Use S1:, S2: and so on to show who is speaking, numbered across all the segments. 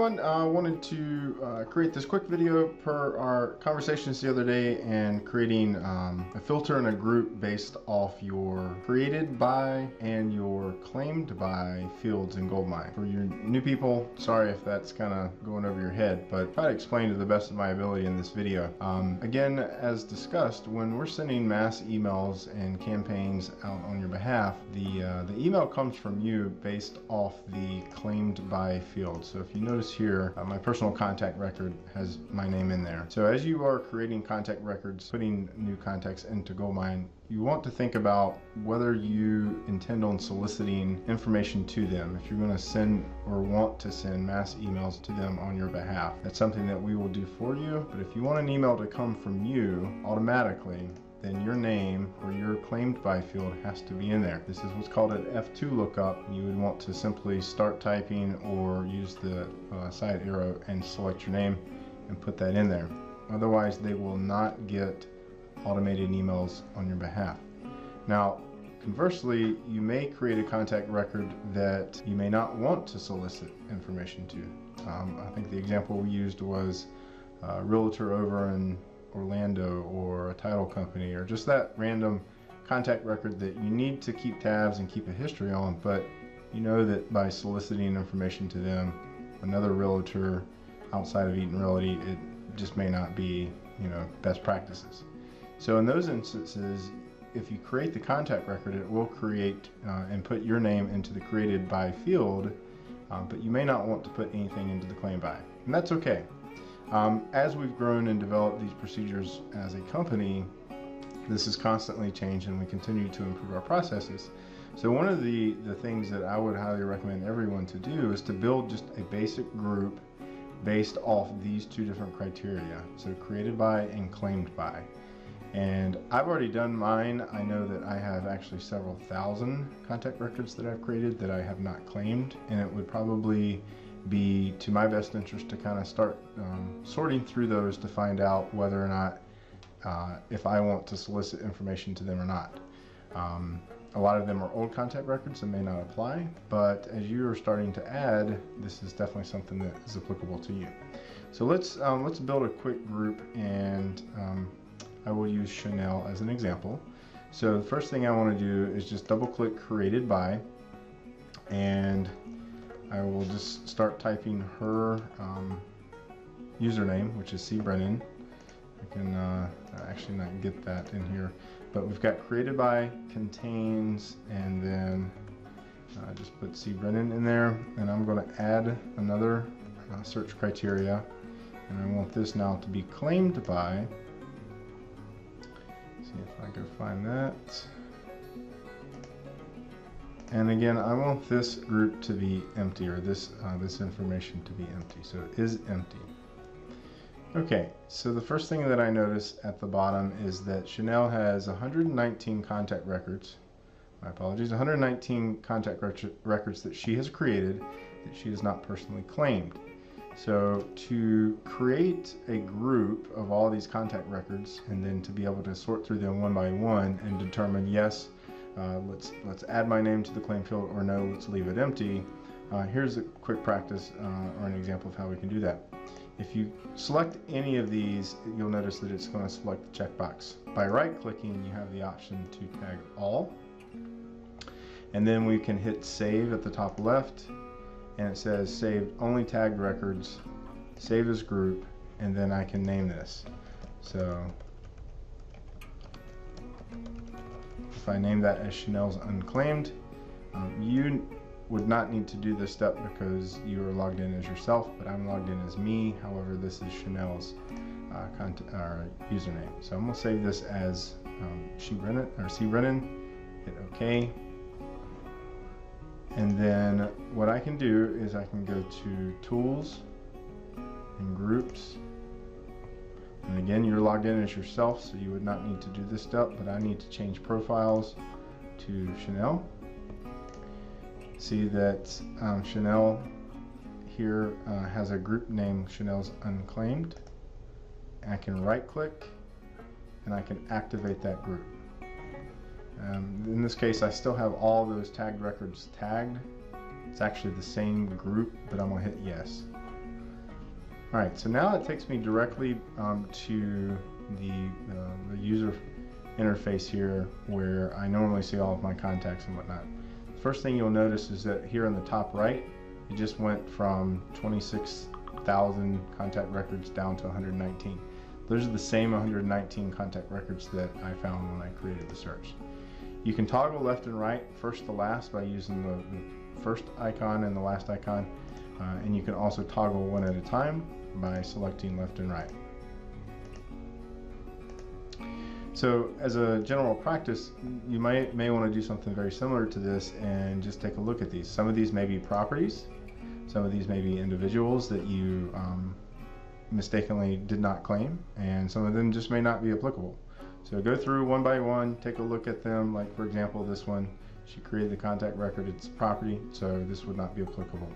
S1: everyone, I wanted to create this quick video per our conversations the other day and creating a filter and a group based off your created by and your claimed by fields in Goldmine. For your new people, sorry if that's kind of going over your head, but try to explain to the best of my ability in this video. Again, as discussed, when we're sending mass emails and campaigns out on your behalf, the email comes from you based off the claimed by field. So if you notice here, my personal contact record has my name in there. So as you are creating contact records, putting new contacts into Goldmine, you want to think about whether you intend on soliciting information to them. If you're going to send or want to send mass emails to them on your behalf, that's something that we will do for you. But if you want an email to come from you automatically, then your name or your claimed by field has to be in there. This is what's called an F2 lookup. You would want to simply start typing or use the side arrow and select your name and put that in there. Otherwise, they will not get automated emails on your behalf. Now, conversely, you may create a contact record that you may not want to solicit information to. I think the example we used was a realtor over in Orlando or a title company, or just that random contact record that you need to keep tabs and keep a history on, but you know that by soliciting information to them, another realtor outside of Eaton Realty, it just may not be, best practices. So in those instances, if you create the contact record, it will create and put your name into the created by field, but you may not want to put anything into the claim by, and that's okay. As we've grown and developed these procedures as a company, this is constantly changed and we continue to improve our processes. So one of the things that I would highly recommend everyone to do is to build just a basic group based off these two different criteria, so created by and claimed by. And I've already done mine. I know that I have actually several thousand contact records that I've created that I have not claimed, and it would probably be to my best interest to kind of start sorting through those to find out whether or not if I want to solicit information to them or not. A lot of them are old contact records and may not apply, but as you are starting to add, this is definitely something that is applicable to you. So let's build a quick group, and I will use Chanel as an example. So the first thing I want to do is just double click created by, and I will just start typing her username, which is C. Brennan. I can actually not get that in here, but we've got created by, contains, and then just put C. Brennan in there, and I'm going to add another search criteria, and I want this now to be claimed by. See if I can find that. And again, I want this group to be empty, or this information to be empty. So it is empty. Okay, so the first thing that I notice at the bottom is that Chanel has 119 contact records. My apologies, 119 contact records that she has created that she has not personally claimed. So to create a group of all these contact records and then to be able to sort through them one by one and determine, yes, let's add my name to the claim field, or no, let's leave it empty. Here's a quick practice or an example of how we can do that. If you select any of these, you'll notice that it's going to select the checkbox. By right-clicking, you have the option to tag all, and then we can hit save at the top left, and it says saved only tagged records, save as group, and then I can name this. So if I name that as Chanel's Unclaimed, you would not need to do this step because you are logged in as yourself, but I'm logged in as me. However, this is Chanel's username. So I'm going to save this as C. Brennan, hit OK. And then what I can do is I can go to Tools and Groups. And again, you're logged in as yourself, so you would not need to do this step, but I need to change profiles to Chanel. See that Chanel here has a group named Chanel's Unclaimed. I can right click and I can activate that group. In this case, I still have all those tagged records tagged. It's actually the same group, but I'm going to hit yes. Alright, so now it takes me directly to the user interface here where I normally see all of my contacts and whatnot. The first thing you'll notice is that here in the top right, it just went from 26,000 contact records down to 119. Those are the same 119 contact records that I found when I created the search. You can toggle left and right, first to last, by using the first icon and the last icon, and you can also toggle one at a time by selecting left and right. So as a general practice, you may want to do something very similar to this and just take a look at these. Some of these may be properties, some of these may be individuals that you mistakenly did not claim, and some of them just may not be applicable. So go through one by one, take a look at them. Like for example, this one, she created the contact record, it's property, so this would not be applicable.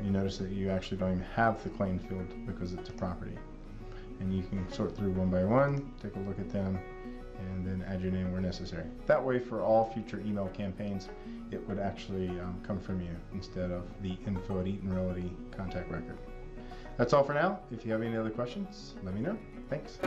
S1: You notice that you actually don't even have the claim field because it's a property. And you can sort through one by one, take a look at them, and then add your name where necessary. That way, for all future email campaigns, it would actually come from you instead of the info@EatonRealty contact record. That's all for now. If you have any other questions, let me know. Thanks.